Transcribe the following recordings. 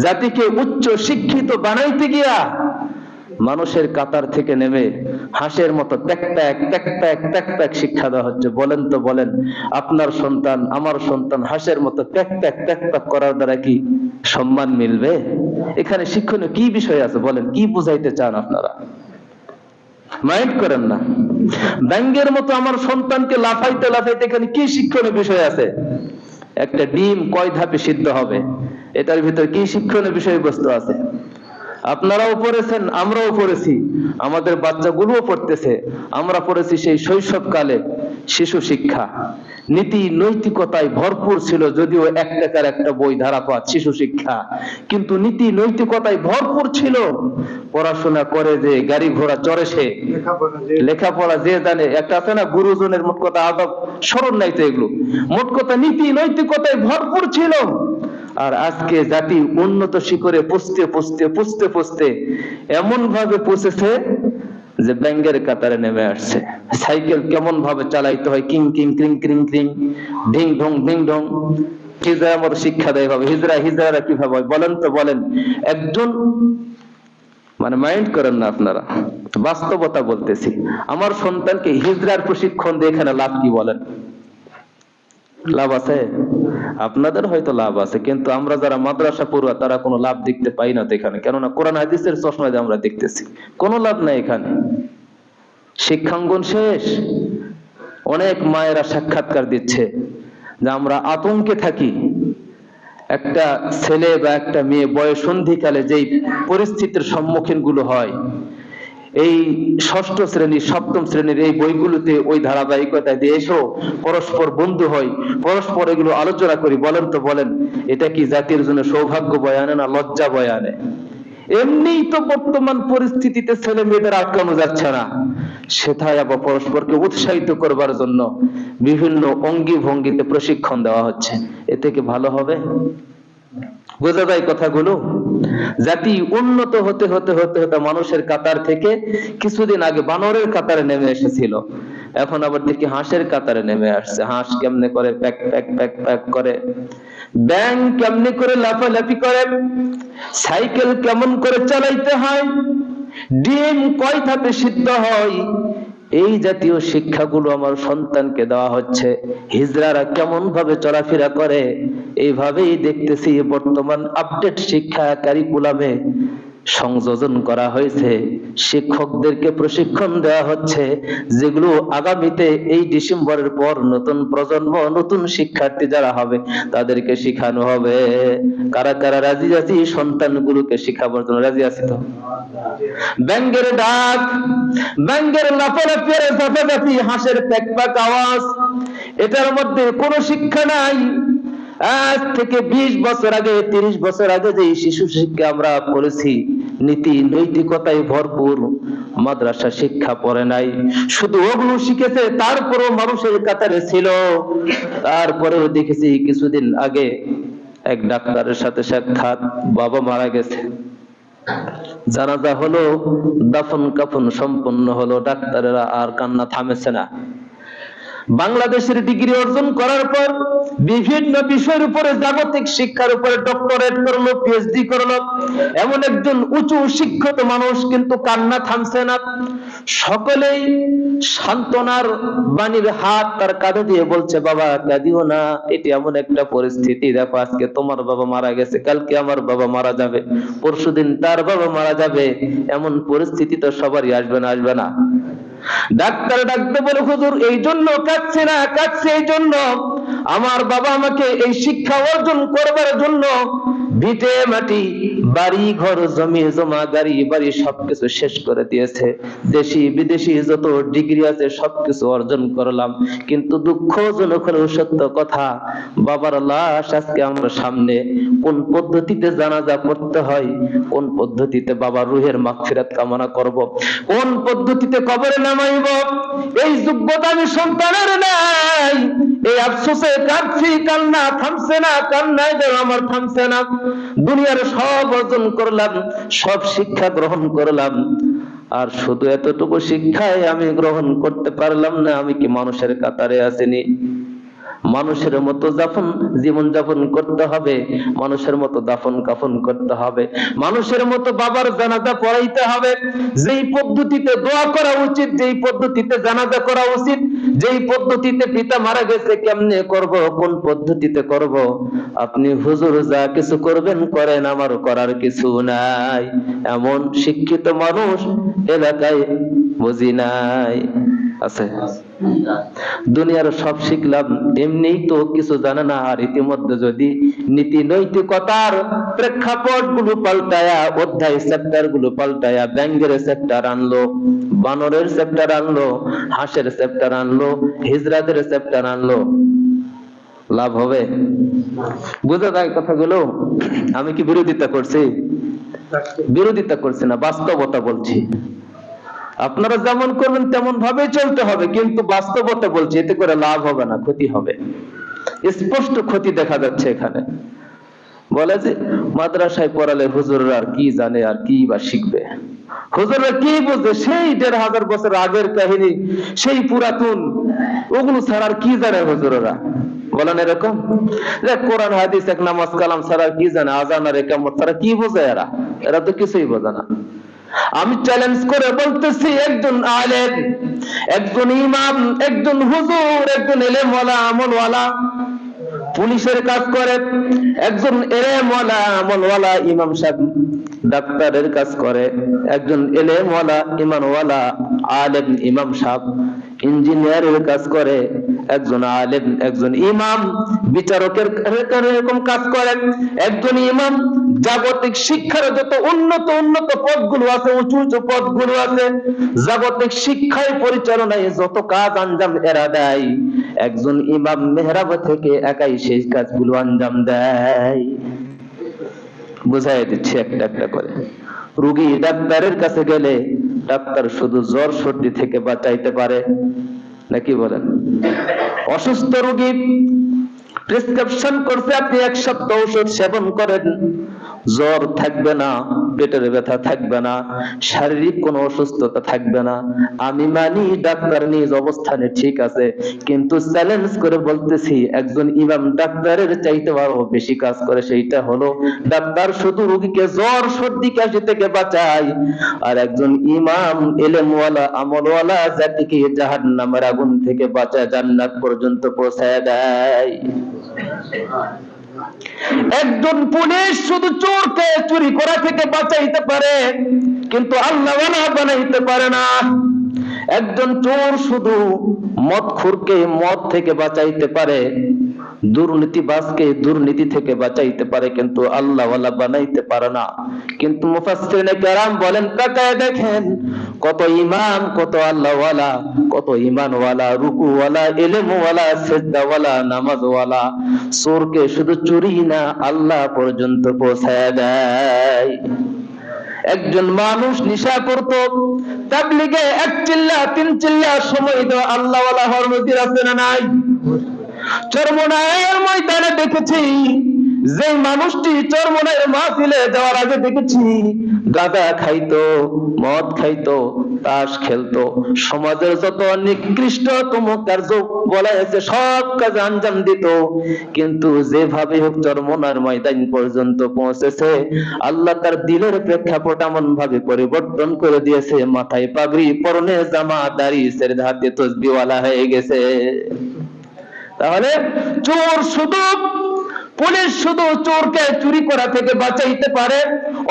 জাতিকে উচ্চ শিক্ষিত বানাইতে গিয়া মানুষের কাতার থেকে নেমে হাঁসের মতো pack pack pack pack pack pack শিক্ষা দেওয়া হচ্ছে। বলেন তো বলেন, আপনার সন্তান আমার সন্তান হাঁসের মতো প্যাক প্যাক প্যাক প্যাক করার দ্বারা কি সম্মান মিলবে? এখানে শিক্ষণীয় কি বিষয় আছে বলেন? কি বুঝাইতে চান আপনারা? মাইন্ড করেন না। ব্যাঙ্গের মতো আমার সন্তানকে লাফাইতে লাফাইতে এখানে কি শিক্ষণীয় বিষয় আছে? একটা ডিম কয় ধাপে সিদ্ধ হবে, এটার ভিতরে কি শিক্ষণীয় বিষয়বস্তু আছে? আপনারাও পড়েছেন, আমরাও পড়েছি, আমাদের বাচ্চাগুলোও পড়তেছে। আমরা পড়েছি সেই শৈশবকালে শিশু শিক্ষা, নীতি নৈতিকতায় ভরপুর ছিল। যদিও 1 টাকার একটা বই ধারাপাত শিশু শিক্ষা, কিন্তু নীতি নৈতিকতায় ভরপুর ছিল। পড়াশোনা করে যে গাড়ি ঘোড়া চড়ে সে, লেখাপড়া যে জানে, একটা আছে না গুরুজনের মোট কথা আদব স্মরণ নাই তো, এগুলো মোট কথা নীতি নৈতিকতায় ভরপুর ছিল। আর আজকে জাতি উন্নত শিখরে পুষতে পুষতে পুষতে পুষতে এমন ভাবে পুষেছে যে ব্যাঙ্গের কাতারে নেমে আসছে। সাইকেল কেমন ভাবে চালাইতে হয়, কিং কিং ক্রিং ক্রিং ক্রিং, ঢিং ঢং ঢিং ঢং, হিজড়া মতো শিক্ষা দেয় ভাবে। হিজড়ারা কিভাবে হয় বলেন তো বলেন? একজন মানে মাইন্ড করেন না আপনারা, বাস্তবতা বলতেছি। আমার সন্তানকে হিজড়ার প্রশিক্ষণ দিয়ে এখানে লাভ কি বলেন? লাভ আছে? আপনাদের হয়তো লাভ আছে, কিন্তু আমরা যারা মাদ্রাসা পড়ুয়া তারা কোনো লাভ দেখতে পাই না তো এখানে। কেননা কোরআন হাদিসের চশমা দিয়ে আমরা দেখতেছি কোনো লাভ নাই এখানে। শিক্ষাঙ্গন শেষ। অনেক মায়েরা সাক্ষাৎকার দিচ্ছে যে আমরা আতঙ্কে থাকি। একটা ছেলে বা একটা মেয়ে বয়ঃসন্ধিকালে যেই পরিস্থিতির সম্মুখীন গুলো হয়, এই 6ষ্ঠ শ্রেণী 7ম শ্রেণীর এই বইগুলোতে ওই ধারাবাহিকতায় দিয়ে এসো পরস্পর বন্ধু হই, পরস্পর এগুলো আলোচনা করি। বলেন তো বলেন, এটা কি জাতির জন্য সৌভাগ্য বয়ে আনে না লজ্জা বয়ে আনে? এমনিই তো বর্তমান পরিস্থিতিতে ছেলে মেয়েদের আটকানো যাচ্ছে না, সেটাই আবার পরস্পরকে উৎসাহিত করবার জন্য বিভিন্ন অঙ্গি ভঙ্গিতে প্রশিক্ষণ দেওয়া হচ্ছে। এতে কি ভালো হবে? বোঝা যায় কথাগুলো? জাতি উন্নত হতে হতে হতে হতে মানুষের কাতার থেকে কিছুদিন আগে বানরের কাতারে নেমে এসেছিল, এখন আবার দেখি হাঁসের কাতারে নেমে আসছে। হাঁস কেমনে করে প্যাক প্যাক প্যাক প্যাক করে, ব্যাং কেমনে করে লাফালাফি করে, সাইকেল কেমন করে চালাইতে হয়, ডিম কয় ধাপে সিদ্ধ হয়, এই জাতীয় শিক্ষাগুলো আমার সন্তানকে দেওয়া হচ্ছে। হিজড়ারা কেমন ভাবে চলাফেরা করে এইভাবেই দেখতেছি বর্তমান আপডেট শিক্ষা কারিকুলামে সংযোজন করা হয়েছে। শিক্ষকদেরকে প্রশিক্ষণ দেওয়া হচ্ছে, যেগুলো আগামীতে এই ডিসেম্বরের পর নতুন প্রজন্ম নতুন শিক্ষার্থী যারা হবে তাদেরকে শিখানো হবে। কারা কারা রাজি আছি সন্তানগুলোকে শিখাবার জন্য? রাজি আছি তো? ব্যাঙ্গের ডাক, ব্যাঙ্গের লাফালাফি ঝাঁপাঝাঁপি, হাঁসের প্যাক প্যাক আওয়াজ, এটার মধ্যে কোনো শিক্ষা নাই। আজ থেকে 20 বছর আগে 30 বছর আগে যে শিশু শিক্ষা আমরা পড়েছি, নীতি নৈতিকতায় ভরপুর, মাদ্রাসা শিক্ষা পড়ে নাই, শুধু ওগুলো শিখেছে। তারপরেও মানুষের কাতারে ছিল। তারপরেও দেখেছি কিছুদিন আগে এক ডাক্তারের সাথে সাক্ষাৎ, বাবা মারা গেছে, জানাজা হলো, দাফন কাফন সম্পন্ন হলো, ডাক্তারেরা আর কান্না থামেছে না। বাংলাদেশের ডিগ্রি অর্জন করার পর বিভিন্ন বিষয়ের উপরে, জাগতিক শিক্ষার উপরে ডক্টরেট করলো, পিএইচডি করলো, এমন একজন উঁচু শিক্ষিত মানুষ, কিন্তু কান্না থামছে না। সকলেই সান্ত্বনার বাণীর হাত তার কাঁধে দিয়ে বলছে, বাবা কাঁদিও না, এটি এমন একটা পরিস্থিতি, দেখো আজকে তোমার বাবা মারা গেছে, কালকে আমার বাবা মারা যাবে, পরশুদিন তার বাবা মারা যাবে, এমন পরিস্থিতি তো সবারই আসবে না, আসবে না? ডাক্তার ডাকতে বলে, হুজুর এই জন্য কাঁদছে না, কাঁদছে এই জন্য আমার বাবা আমাকে এই শিক্ষা অর্জন করবার জন্য ভিটে মাটি বাড়ি ঘর জমি জমা গাড়ি বাড়ি সবকিছু শেষ করে দিয়েছে, দেশি বিদেশি যত ডিগ্রি আছে সবকিছু অর্জন করলাম, কিন্তু দুঃখজনক হলেও সত্য কথা, বাবার লাশ আজকে আমার সামনে, কোন পদ্ধতিতে জানাজা পড়তে হয়, কোন পদ্ধতিতে বাবার রুহের মাগফিরাত কামনা করব, কোন পদ্ধতিতে কবরে নামাইব, এই যোগ্যতা আমি সন্তানের নাই। এই আফসোসে কাঁদছি, কান্না থামছে না, কান্নায় যেন আমার থামছে না। দুনিয়ার সব অর্জন করলাম, সব শিক্ষা গ্রহণ করলাম, আর শুধু এতটুকু শিক্ষায় আমি গ্রহণ করতে পারলাম না, আমি কি মানুষের কাতারে আসিনি? মানুষের মতো জীবন যাপন করতে হবে, মানুষের মতো দাফন কাফন করতে হবে, মানুষের মতো বাবার জানাজা পড়াইতে হবে। যেই পদ্ধতিতে দোয়া করা উচিত, যেই পদ্ধতিতে জানাজা করা উচিত, যেই পদ্ধতিতে পিতা মারা গেছে কেমনে করব, কোন পদ্ধতিতে করব, আপনি হুজুর যা কিছু করবেন করেন, আমার করার কিছু নাই, এমন শিক্ষিত মানুষ এলাকায় বুঝি নাই। আছে? দুনিয়ার সব শিখলাম, এমনি তো কিছু জানে না। আর ইতিমধ্যে যদি নীতি নৈতিকতার প্রেক্ষাপট গুলো পাল্টায়া, অধ্যায় চ্যাপ্টার গুলো পাল্টায়া, ব্যাঙ্গের চ্যাপ্টার আনলো, বানরের চ্যাপ্টার আনলো, হাঁসের চ্যাপ্টার আনলো, হিজরাতের চ্যাপ্টার আনলো, লাভ হবে? বুঝা যায় কথাগুলো? আমি কি বিরোধিতা করছি? বিরোধিতা করছি না, বাস্তবতা বলছি। আপনারা যেমন করবেন তেমন ভাবে চলতে হবে, কিন্তু বাস্তবতা বলছি, এতে করে লাভ হবে না, ক্ষতি হবে। স্পষ্ট ক্ষতি দেখা যাচ্ছে এখানে। বলে যে মাদ্রাসায় পড়ালে হুজুররা আর কি জানে, আর কি বা শিখবে, হুজুররা কি বুঝে, সেই ১৫০০ বছর আগের কাহিনী, সেই পুরাতন, ওগুলো ছাড়া আর কি জানে হুজুররা? বলেন এরকম যে কোরআন হাদিস এক নামাজ কালাম ছাড়া কি জানে, আজান আর একামত ছাড়া কি বোঝে এরা? এরা তো কিছুই বোঝে না। আমি চ্যালেঞ্জ করে বলতেছি, একজন আলেম, একজন ইমাম, একজন হুজুর, একজন এলেমওয়ালা আমলওয়ালা পুলিশের কাজ করে, একজন এলেমওয়ালা আমলওয়ালা ইমাম সাহেব ডাক্তারের কাজ করে, একজন এলেমওয়ালা ইমানওয়ালা আলেম ইমাম সাহেব ইঞ্জিনিয়ারের কাজ করে, একজন আলেম একজন ইমাম বিচারকের এরকম কাজ করেন, একজন ইমাম জাগতিক শিক্ষার যত উন্নত উন্নত পদগুলো আছে, উঁচু উঁচু পদগুলো আছে, জাগতিক শিক্ষায় পরিচালনায় যত কাজ আঞ্জাম এরা দেয়, একজন ইমাম মেহরাব থেকে একাই সেই কাজগুলো আঞ্জাম দেয়। বুঝাই দিচ্ছি একটা একটা করে। রোগী ডাক্তারের কাছে গেলে ডাক্তার শুধু জ্বর সর্দি থেকে বাঁচাইতে পারে, নাকি বলেন? অসুস্থ রোগী প্রেসক্রিপশন করছে, আপনি 1 সপ্তাহ ওষুধ সেবন করেন, জ্বর থাকবে না, পেটের ব্যথা থাকবে না, শারীরিক কোনো অসুস্থতা থাকবে না। আমি মানি ডাক্তার নিজ অবস্থানে ঠিক আছে, কিন্তু চ্যালেঞ্জ করে বলতেছি একজন ইমাম ডাক্তারের চাইতে আরো বেশি কাজ করে। সেইটা হলো ডাক্তার শুধু রোগীকে জ্বর সর্দি কাশি থেকে বাঁচায়, আর একজন ইমাম এলেমওয়ালা আমলওয়ালা জাতিকে জাহান্নামের আগুন থেকে বাঁচায়, জান্নাত পর্যন্ত পৌঁছায় দেয়। একজন পুলিশ শুধু চোরকে চুরি করা থেকে বাঁচাইতে পারে, কিন্তু আল্লাহওয়ালা বানাইতে পারে না। একজন চোর শুধু মদখোরকে মদ থেকে বাঁচাইতে পারে, দুর্নীতিবাজকে দুর্নীতি থেকে বাঁচাইতে পারে, কিন্তু আল্লাহওয়ালা বানাইতে পারে না। কিন্তু মুফাসসিরিনে কেরাম বলেন, তাকায় দেখেন কত ইমাম, কত আল্লাহওয়ালা, কত ঈমানওয়ালা, রুকুওয়ালা, ইলমওয়ালা, সিজদাওয়ালা, নামাজওয়ালা চোরকে শুধু চুরি না আল্লাহ পর্যন্ত পৌঁছায় দেয়। একজন মানুষ নেশা করতো, তাবলীগে 1 চিল্লা 3 চিল্লা সময় দেওয়া আল্লাহওয়ালা হওয়ার নজির আছে না নাই? চরমনায়ের ময়দানে দেখেছি, যে মানুষটি চরমনায়ের মাহফিলে যাওয়ার আগে দেখেছি গাঁজা খাইতো, মদ খাইতো, তাস খেলতো, সমাজের যত নিকৃষ্টতম কার্য বলা হয়েছে সব কাজে আঞ্জাম দিত, কিন্তু যেভাবে হোক চরমনার ময়দান পর্যন্ত পৌঁছেছে, আল্লাহ তার দিলের প্রেক্ষাপট এমন ভাবে পরিবর্তন করে দিয়েছে, মাথায় পাগড়ি, পরনে জামা, দাড়ি, ছেড়ে হাতে তসবিওয়ালা হয়ে গেছে। তাহলে চোর শুধু, পুলিশ শুধু চোরকে চুরি করা থেকে বাঁচাইতে পারে,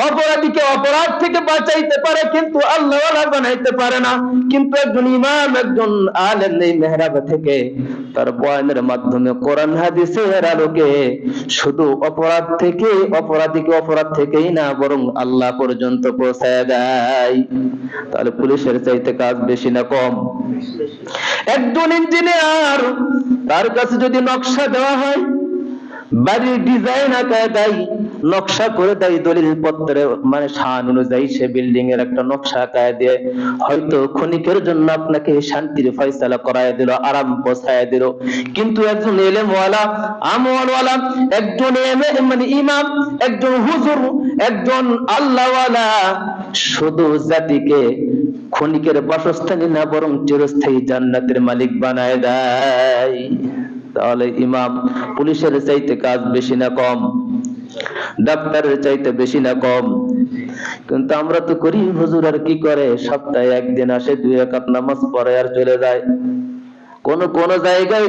অপরাধীকে অপরাধ থেকে বাঁচাইতে পারে, কিন্তু আল্লাহওয়ালা বানাইতে পারে না। কিন্তু একজন ইমাম, একজন আলেম এই মেহরাব থেকে তার বয়ানের মাধ্যমে কোরআন হাদিসের আলোকে শুধু অপরাধ থেকে, অপরাধীকে অপরাধ থেকেই না বরং আল্লাহ পর্যন্ত পৌঁছায় দেয়। তাহলে পুলিশের চাইতে কাজ বেশি না কম? একজন ইঞ্জিনিয়ার, তার কাছে যদি নকশা দেওয়া হয়, বাড়ির ডিজাইন আঁকায় দেয়, নকশা করে দেয়, দলিল পত্রে মানে শান অনুযায়ী সে বিল্ডিং এর একটা নকশা আঁকায় দিয়ে হয়তো ক্ষণিকের জন্য আপনাকে শান্তির ফয়সালা করায় দিল, আরাম পৌঁছায় দিল। কিন্তু একজন এলেমওয়ালা, আমলওয়ালা, একজন মানে ইমাম, একজন হুজুর, একজন আল্লাহওয়ালা শুধু জাতিকে ক্ষণিকের বাসস্থানী না বরং চিরস্থায়ী জান্নাতের মালিক বানায় দেয়। তাহলে ইমাম পুলিশের চাইতে কাজ বেশি না কম? ডাক্তারের চাইতে বেশি না কম? কিন্তু আমরা তো করি, হুজুর আর কি করে, সপ্তাহে একদিন আসে, 2 রাকাত নামাজ পড়ে আর চলে যায়। কোন কোন জায়গায়